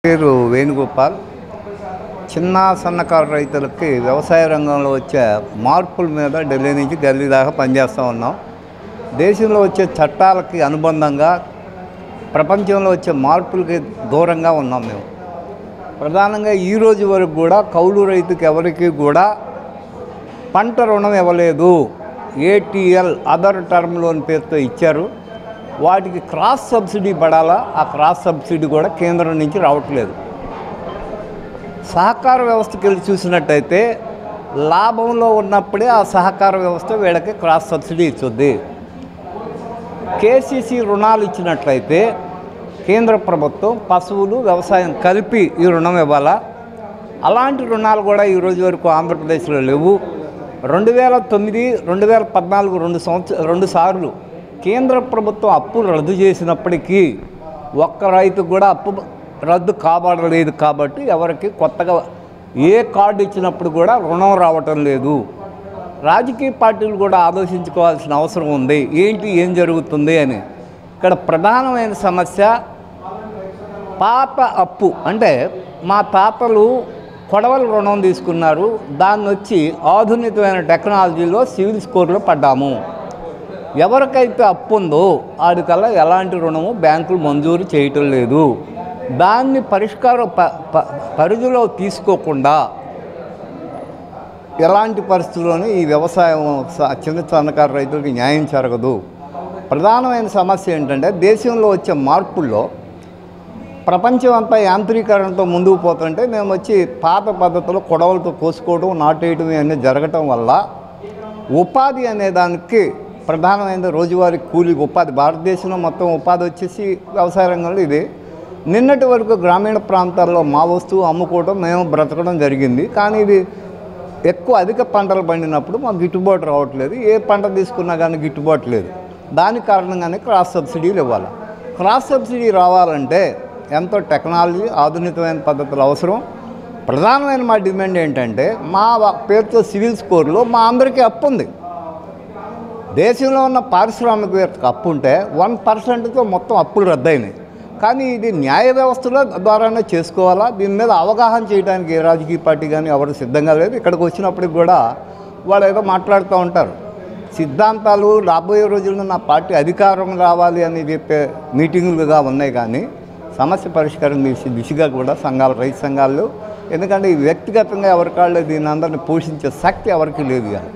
పేరు వేణుగోపాల్. చిన్న సన్నకారు రైతులకి వ్యవసాయ రంగంలో వచ్చే మార్పుల మీద ఢిల్లీ నుంచి గల్లీ దాకా పనిచేస్తూ ఉన్నాం. దేశంలో వచ్చే చట్టాలకి అనుబంధంగా ప్రపంచంలో వచ్చే మార్పులకి దూరంగా ఉన్నాం మేము. ప్రధానంగా ఈరోజు వరకు కూడా కౌలు రైతుకి ఎవరికి కూడా పంట రుణం ఇవ్వలేదు. ఏటీఎల్ అదర్ టర్మ్ లోన్ పేరుతో ఇచ్చారు. వాటికి క్రాస్ సబ్సిడీ పడాలా, ఆ క్రాస్ సబ్సిడీ కూడా కేంద్రం నుంచి రావట్లేదు. సహకార వ్యవస్థకి వెళ్ళి చూసినట్టయితే లాభంలో ఉన్నప్పుడే ఆ సహకార వ్యవస్థ వీళ్ళకి క్రాస్ సబ్సిడీ ఇచ్చుద్ది. కేసీసీ రుణాలు ఇచ్చినట్లయితే కేంద్ర ప్రభుత్వం పశువులు వ్యవసాయం కలిపి ఈ రుణం ఇవ్వాలా. అలాంటి రుణాలు కూడా ఈరోజు వరకు ఆంధ్రప్రదేశ్లో లేవు. 2009, 2014 రెండు సార్లు కేంద్ర ప్రభుత్వం అప్పులు రద్దు చేసినప్పటికీ ఒక్క రైతుకు కూడా అప్పు రద్దు కాబడలేదు. కాబట్టి ఎవరికి కొత్తగా ఏ కార్డు ఇచ్చినప్పుడు కూడా రుణం రావటం లేదు. రాజకీయ పార్టీలు కూడా ఆలోచించుకోవాల్సిన అవసరం ఉంది. ఏం జరుగుతుంది అని. ఇక్కడ ప్రధానమైన సమస్య పాత అప్పు. అంటే మా తాతలు కొడవల రుణం తీసుకున్నారు, దాన్ని వచ్చి ఆధునికమైన టెక్నాలజీలో సివిల్ స్కోర్లో పడ్డాము. ఎవరికైతే అప్పు ఉందో వాడికల్లా ఎలాంటి రుణము బ్యాంకులు మంజూరు చేయటం లేదు. దాన్ని పరిధిలో తీసుకోకుండా ఎలాంటి పరిస్థితుల్లోనూ ఈ వ్యవసాయం చిన్న సన్నకారు రైతులకి న్యాయం జరగదు. ప్రధానమైన సమస్య ఏంటంటే దేశంలో వచ్చే మార్పుల్లో ప్రపంచం అంతా యాంత్రీకరణతో ముందుకు పోతుంటే మేము వచ్చి పాత పద్ధతిలో కొడవలతో కోసుకోవడం, నాటేయడం అన్నీ జరగటం వల్ల ఉపాధి అనే దానికి ప్రధానమైన రోజువారీ కూలీ ఉపాధి, భారతదేశంలో మొత్తం ఉపాధి వచ్చేసి వ్యవసాయ రంగంలో ఇది. నిన్నటి వరకు గ్రామీణ ప్రాంతాల్లో మా వస్తువు అమ్ముకోవడం, మేము బ్రతకడం జరిగింది. కానీ ఇది అధిక పంటలు పండినప్పుడు మాకు గిట్టుబాటు రావట్లేదు. ఏ పంట తీసుకున్నా కానీ గిట్టుబాటు లేదు. దాని కారణంగానే క్రాస్ సబ్సిడీలు ఇవ్వాలి. క్రాస్ సబ్సిడీ రావాలంటే ఎంతో టెక్నాలజీ, ఆధునికమైన పద్ధతులు అవసరం. ప్రధానమైన మా డిమాండ్ ఏంటంటే మా పేరుతో సివిల్ స్కోర్లో మా అందరికీ అప్పు ఉంది. దేశంలో ఉన్న పారిశ్రామికవేత్తకు అప్పు ఉంటే 1%తో మొత్తం అప్పులు రద్దయినాయి. కానీ ఇది న్యాయ వ్యవస్థలో ద్వారానే చేసుకోవాలా. దీని మీద అవగాహన చేయడానికి ఏ రాజకీయ పార్టీ కానీ ఎవరు సిద్ధంగా లేదు. ఇక్కడికి వచ్చినప్పటికి కూడా వాళ్ళు ఏదో మాట్లాడుతూ ఉంటారు. సిద్ధాంతాలు రాబోయే రోజుల్లో నా పార్టీ అధికారం రావాలి అని చెప్పే మీటింగులుగా ఉన్నాయి. కానీ సమస్య పరిష్కారం దిశగా కూడా రైతు సంఘాలు, ఎందుకంటే వ్యక్తిగతంగా ఎవరికాళ్ళు దీన్ని అందరిని పోషించే శక్తి ఎవరికి లేదు కానీ